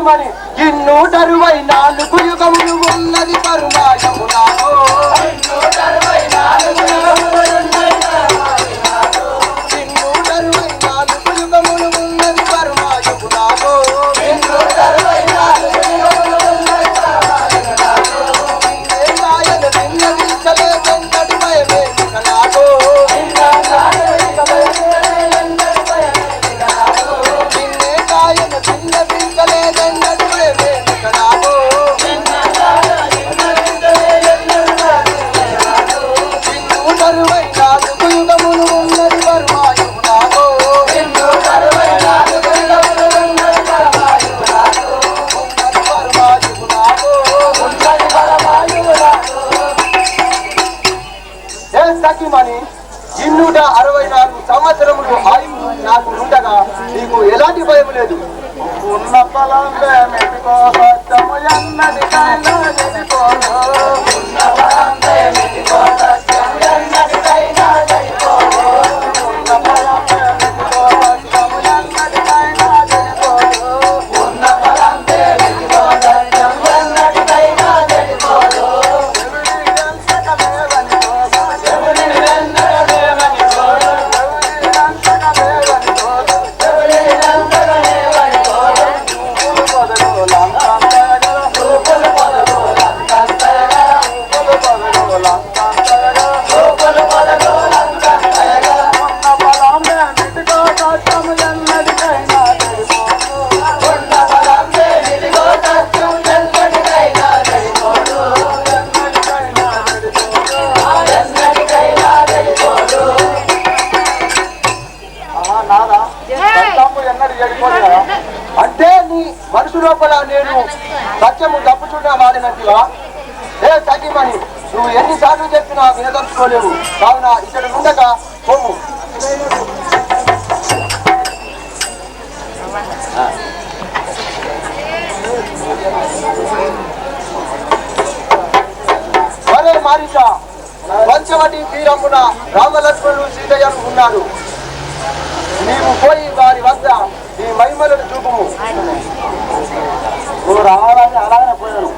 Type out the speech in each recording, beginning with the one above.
సఖిమణి 264 యుగములు ఉన్నది పరుమాయము నాలో 264 యుగములు ఉన్నది పరుమాయము నాలో సఖిమణి 264 సంవత్సరములు ఆయువు నాకు ఉండగా నీకు ఎలాంటి భయం లేదు. ఉన్న ఫలంబే మెట్టుకో సత్యము ఎన్నటికైనా చెడిపోదు. ఉన్న ఫలంబే మెట్టుకో సత్యము ఎన్నటికైనా చెడిపోదు. ఉన్న ఫలంబే మెట్టుకో సత్యము ఎన్నటికైనా చెడిపోదు. ఉన్న ఫలంబే మెట్టుకో సత్యము ఎన్నటికైనా చెడిపోదు. అంటే నీ మనసు లోపల నేను సత్యము తప్పుచున్నా వాడినట్టుగా ఏ సఖిమణి నువ్వు ఎన్నిసార్లు చెప్పినా వినదలుచుకోలేవు. కావున ఇక్కడ ఉండగా పోము. మరే మారిట పంచవటి తీరమున రామలక్ష్మణులు సీతయ్యను ఉన్నారు. నీవు పోయి వారి వద్ద నీ మహిమలను చూపుము. నువ్వు రావాలని అలాగనే పోయాను.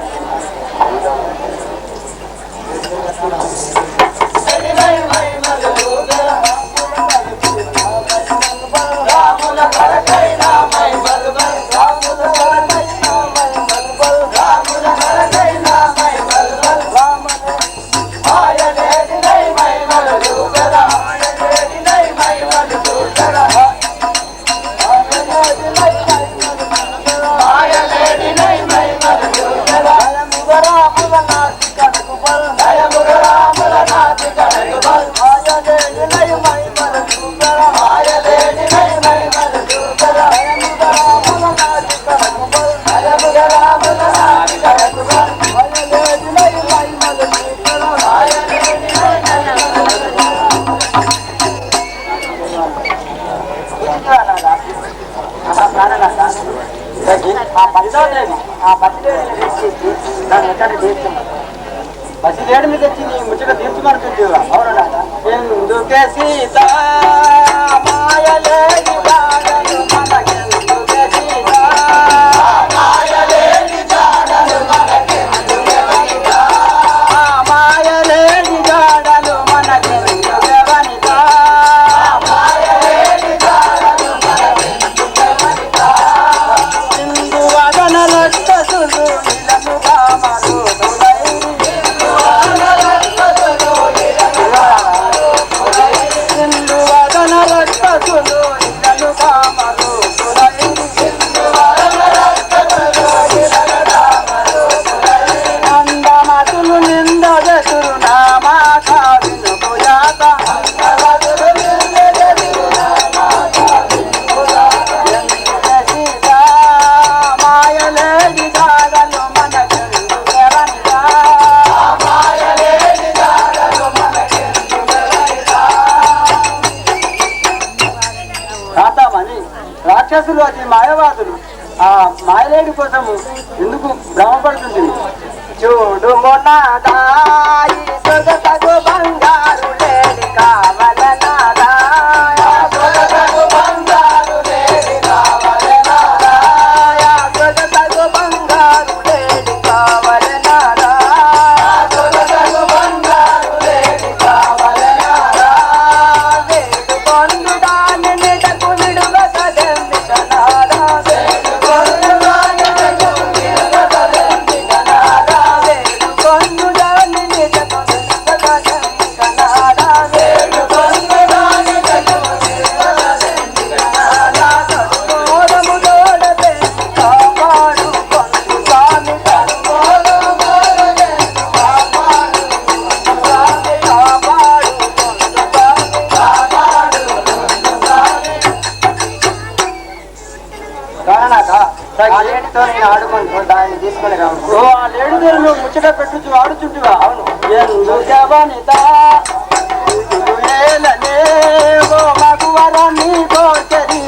బసిలేడు మీద తెచ్చి నీ ముచ్చట తీర్చుమనుకుంటే అవునా ఎందుకే సీత మాయలేని జాడలు మనకెందుకే సీత మాయలేని జాడలు మనకెందుకే వనిత మాయలేని జాడలు మనకెందుకే వనిత మాయలేని జాడలు మనకెందుకే వనిత సింధు వదన లక్షసులు ఇలను కామలు రాక్షసులు అది మాయవాదులు. ఆ మాయలేడి కోసము ఎందుకు భ్రమపడుతుంది? చూడు మొన్నదాయి సొగసగు బంగారు లేడి కావలనాదా సొగసగు బంగారు లేడి కావలనాదా సొగసగు లేడుతో నేను ఆడుకొని దాన్ని తీసుకొని రావు. ఓ ఆ లేడుదేరు నువ్వు ముచ్చట పెట్టుచు ఆడుచుంటివా? అవును. మగువరాన్ని కోచరి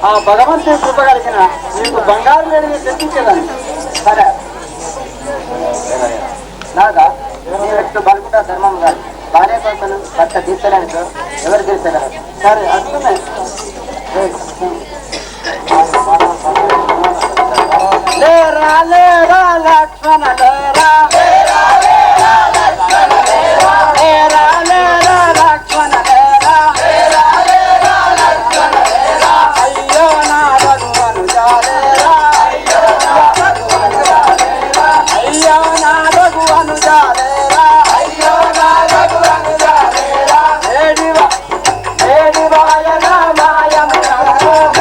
ఆ భగవంతుని కృప కలిగిన నీకు బంగారు లేని తెప్పించేదాన్ని. సరే నాగా నీ వ్యక్తి బలుకుంటా ధర్మం కాదు. భార్య భర్తలు భర్త తీర్చలేను ఎవరు తీర్చగలరు? సరే అర్థమే. లేరా లేరా లక్ష్మణ లేరా లేరా లేరా లక్ష్మణ లేరా లేరా లేరా లక్ష్మణ లేరా లేరా లేరా లక్ష్మణ లేరా అయ్యో నా రఘువను జాలేరా అయ్యో నా రఘువను జాలేరా అయ్యో నా రఘువను జాలేరా అయ్యో నా రఘువను జాలేరా ఏడివా ఏడివాయ రామాయణ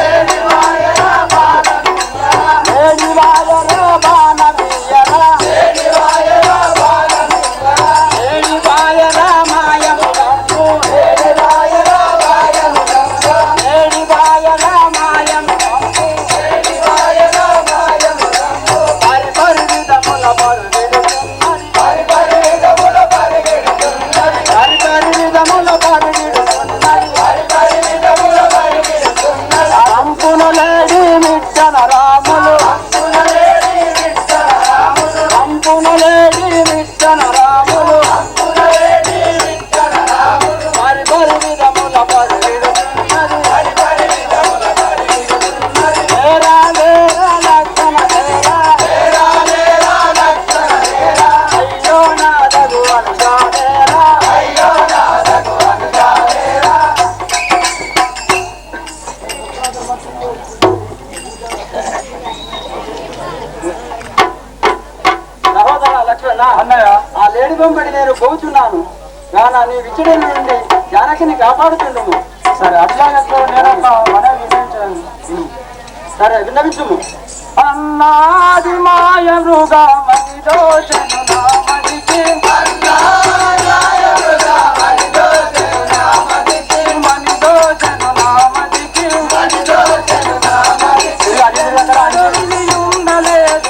ఏడివాయ రామాయణ ఏడివాయ రామాయణ ఏడివాయ రామాయణ ఏడివాయ రామాయణ ఏడివాయ రామాయణ ఏడివాయ రామాయణ ఏడివాయ రామాయణ పరి పరివిధముల పరిగెడుతున్నది పరి పరివిధముల పరిగెడుతున్నది పరి పరివిధముల పరిగెడుతున్నది పరి పరివిధముల పరిగెడుతున్నది అంపున లేడి మిట్టన రాములు అంపున లేడి మిట్టన రాములు అంపున లేడి మిట్టన రాములు అంపున లేడి మిట్టన రాములు పరి పరివిధముల పరిగెడుతున్నది పరి పరివిధముల పరిగెడుతున్నది లేరా లేరా లక్ష్మణ లేరా లేరా లేరా లక్ష్మణ లేరా అయ్యో నా రఘువను జాలేరా అయ్యో నా రఘువను జాలేరా. సహోదర లక్ష్మణ అన్నయ్య ఆ లేడి బొమ్మడి నేను పోతున్నాను కానా నీ విచ్చడి నుండి జానకిని కాపాడుతుండము. సరే అట్లాగే నేనమ్మా మనం వినిపించాను. సరే విన్నవించుము. అన్నాది మాయ మృగమణిలో జనునామదికి మణిలో జనునామదికి ఉండలేదు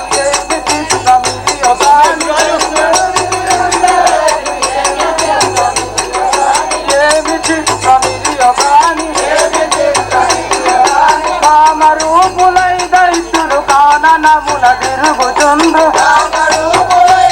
ఏమిటి కామరూపులై దైత్యులు కాననమున తిరుగుతుండు కామరూపులై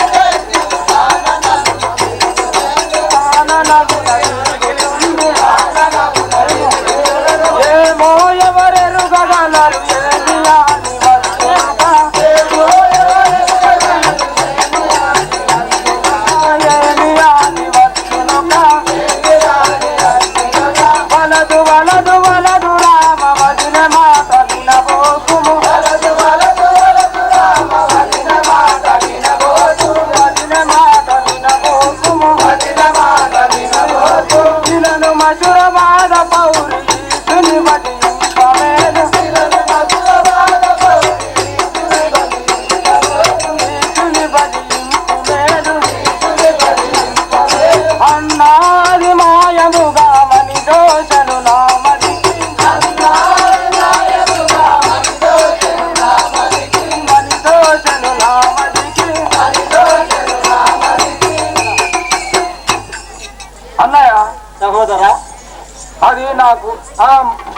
నాకు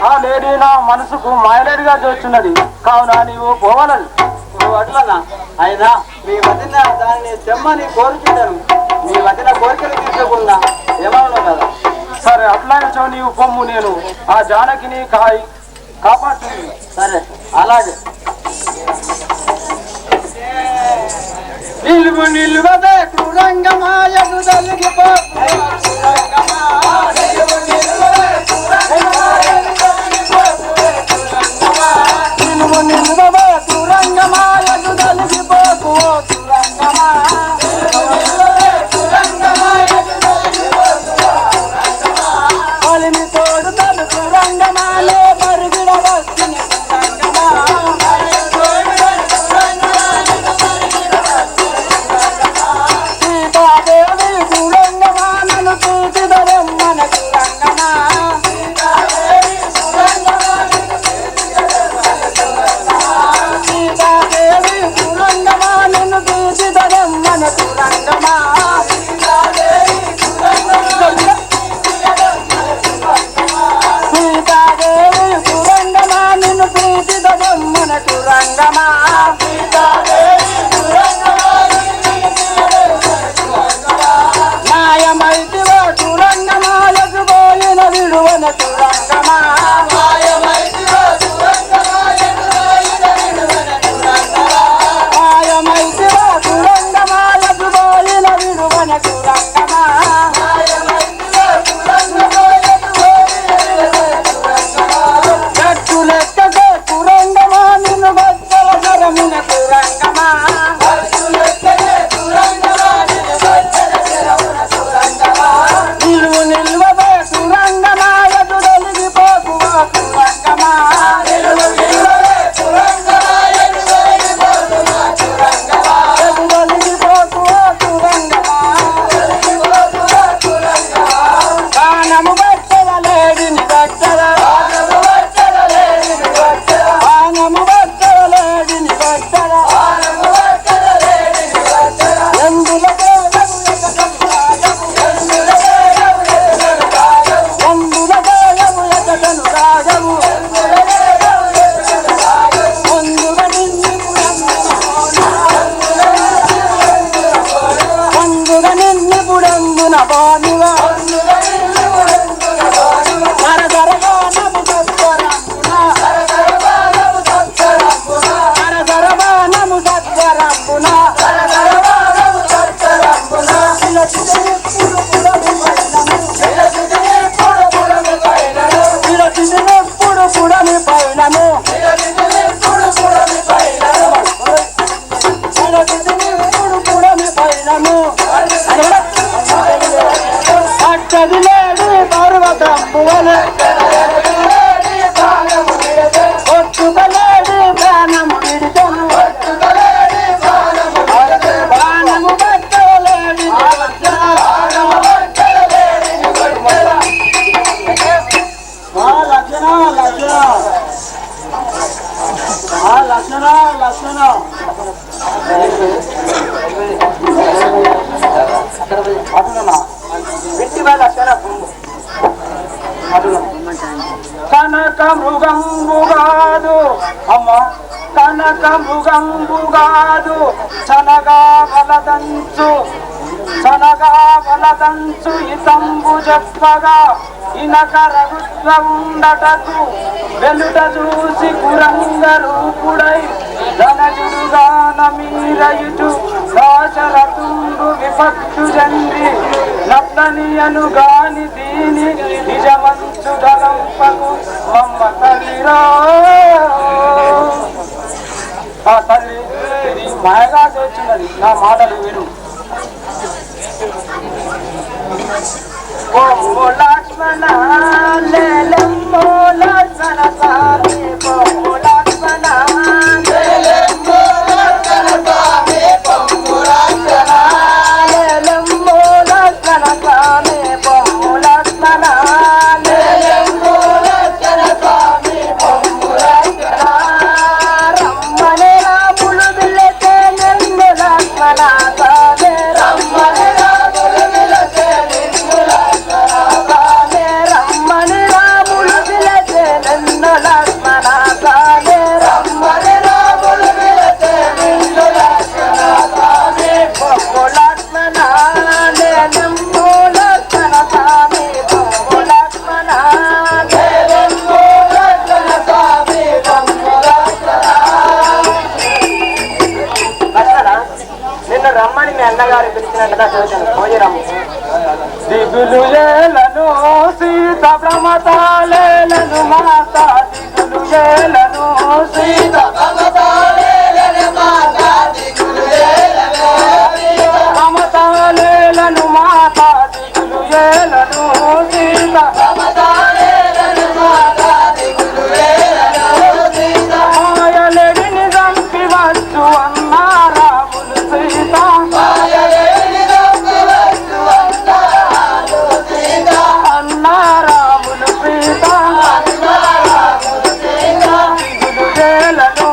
ఆ లేడీ నా మనసుకు మాయలేడిగా చూస్తున్నది. కావున నీవు పోవాలని. అట్లనా? అయినా మీ వదిన దానిని తెమ్మని కోరుచుంటాను. మీ వదిన కోరికలు తీర్చకుండా ఏమన్నా కదా. సరే అట్లా నీవు పొమ్ము, నేను ఆ జానకిని కాపాడుతుంది. సరే అలాగే. నిలువదే క్రూరంగమాయను తొలగిపో నిలువదే క్రూరంగమాయను తొలగిపోకు వాళ్ళని తోడుతాను క్రూరంగమాలే మరుగుడ వస్తున్న కనక మృగంబుగాదు అమ్మ కనక మృగంబుగాదు చనగా వలదంచు ఇతంబు చెప్పగా ఇనక రఘుత్వ ఉండటకు వెలుట చూసి కురంగ రూపుడై ధనజుడుగాన మీరయుచు దాశరథుండు విపత్తు జంది నత్తనియను గాని దీని నిజమంచు దలంపకు మమ్మ తల్లిరా. ఆ తల్లి ఇది మాయగా తోచున్నది, నా మాటలు విను. ఓ లక్ష్మణ లేలమ్మో లక్ష్మణ సామి ఓ లక్ష్మణ లేలమ్మో లక్ష్మణ సామి ఓ లక్ష్మణ లేలమ్మో లక్ష్మణ సామి ఓ లక్ష్మణ లేలమ్మో లక్ష్మణ సామి ఓ లక్ష్మణ రమ్మనే రాములు బిల్లెతే నిన్ను లక్ష్మణ సామి అన్నగారు పిలిచినట్టుగా చూశాను పోయిరాము. దిగులు ఏలను సీత బ్రహ్మతాలేలను మాత దిగులు ఏలను సీత బ్రహ్మతాలేలను మాత దిగులు ఏలను బ్రహ్మతాలేలను మాత దిగులు ఏలను సీత బ్రహ్మతాలేలను మాత దిగులు ఏలను సీత మాయలేడిని చంపి వచ్చు అన్నారాములు సీత మాయలేడిని చంపి వచ్చు అన్నారాములు సీత అన్నారాములు సీత దిగులు ఏలను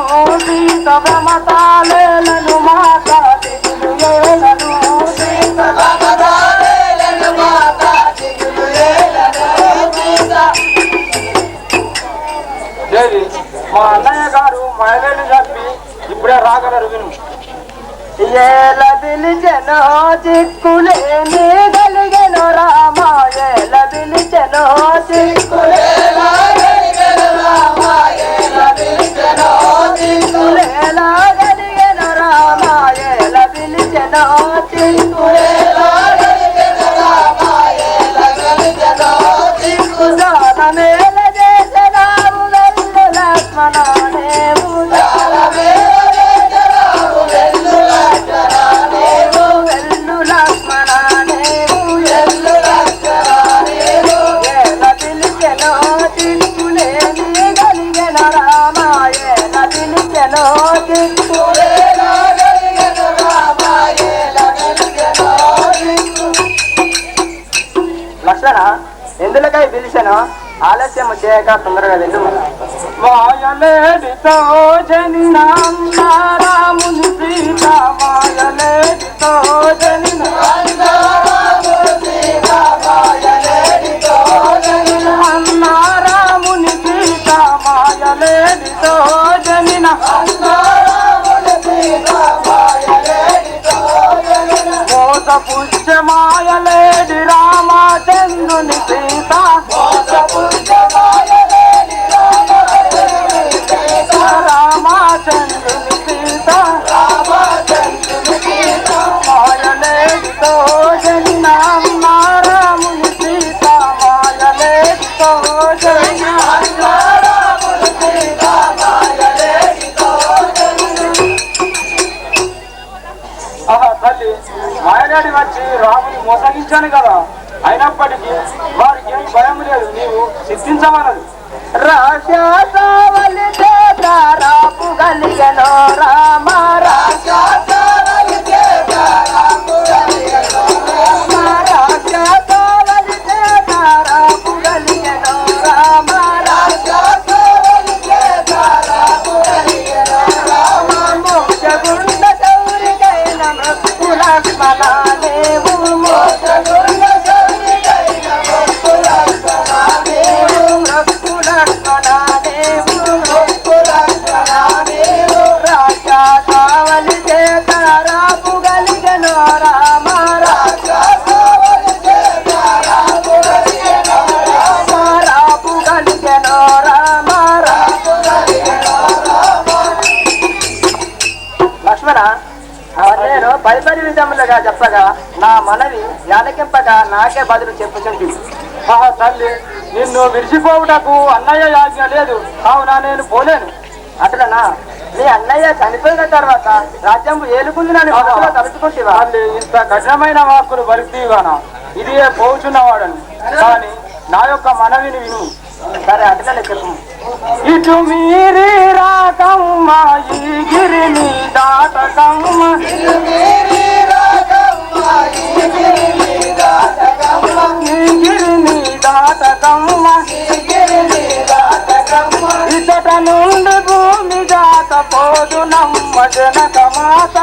సీత బ్రహ్మతాలేలను మాత దిగులు ఏలను సీత బ్రహ్మతాలేలను మాత దిగులు ఏలను సీత. దేవి మా అన్నయ్య గారు మహిళని చంపి ఇప్పుడే రాగలరు విను. ఏల పిలిచెనో చిక్కులేని గలిగెను రామ ఏల పిలిచెనో చిక్కులేలా గలిగెను రామ ఏల పిలిచెనో చిక్కులేలా గలిగెను రామ ఏల పిలిచెనో చిక్కులేలా గలిగెను రామ ఏల గలిగెను చిక్కుదాన మేల చేసెనావు వెళ్ళు లక్ష్మణానేవు జాల మేల చేసెనావు వెళ్ళు లక్ష్మణానేవు వెళ్ళు లక్ష్మణానేవు వెళ్ళు లక్ష్మణానేవు ఏల పిలిచెనో చిక్కులేని గలిగెను రామ ఏల పిలిచెనో చిక్కులేలా గలిగెను రామ ఏల గలిగెను చిక్కు. లక్ష్మణ ఎందులకై పిలిచెను ఆలస్యం చేయక తొందరగా వెళ్ళు. మాయలేడితో జనిన అన్నారాముని సీత మాయలేడితో జనిన అన్నారాముని సీత మాయలేడితో జనిన అన్నారాముని సీత మాయలేడితో జనిన అన్నారాముని సీత మాయలేడితో జనిన మోస పుష్య మాయలేడి రామచంద్రుని సీత మోస పుష్య మాయలేడి రామచంద్రుని సీత రామచంద్రుని సీత మాయలేడితో జనిన అన్నారాముని సీత మాయలేడితో జనిన అన్నారాముని సీత మాయలేడితో జనిన. ఆహా తల్లి మాయలేడి వచ్చి రాముని మోసగించాను కదా, అయినప్పటికీ వారికి ఏమి భయం లేదు, నీవు సిద్ధించమన్నది. రాశావలి చేతారాపు గలిగెను రామ రాశావలి చేతారాపు గలిగెను రామ రాశావలి చేతారాపు గలిగెను రామ రాశావలి చేతారాపు గలిగెను రామ మోక్షగుండ చౌరికైన మృక్కు లక్ష్మణాదేవు మోక్షగుండ చౌరికైన మృక్కు లక్ష్మణాదేవు మృక్కు లక్ష్మణాదేవు మృక్కు లక్ష్మణాదేవు రాశావలి చేతారాపు గలిగెను రామ రాశావలి చేతారాపు గలిగెను రామ రాపు గలిగెను రామ రాపు గలిగెను రామ. లక్ష్మణ నేను పరిపరి విధములుగా చెప్పగా నా మనవి యాలకింపగా నాకే బదులు చెప్పుచుంటి. ఆహా తల్లి నిన్ను విడిచిపోవుటకు అన్నయ్య యాజ్ఞ లేదు, కావున నేను పోలేను. అట్లనా? నీ అన్నయ్య చనిపోయిన తర్వాత రాజ్యం ఏలుకుందినని మనసులో తలుచుకుంటేవా? తల్లి ఇంత కఠినమైన వాక్కులు భరిస్తీవానా? ఇదియే పోచున్నవాడని, కానీ నా యొక్క మనవిని విను. సరే అట్లనే చెప్పు. ఇటు మీరి రాకమ్మ ఈ గిరిని దాటకమ్మ ఈ గిరిని దాటకమ్మ ఇతట నుండి భూమి దాట పోదు నమ్మ జనక మాత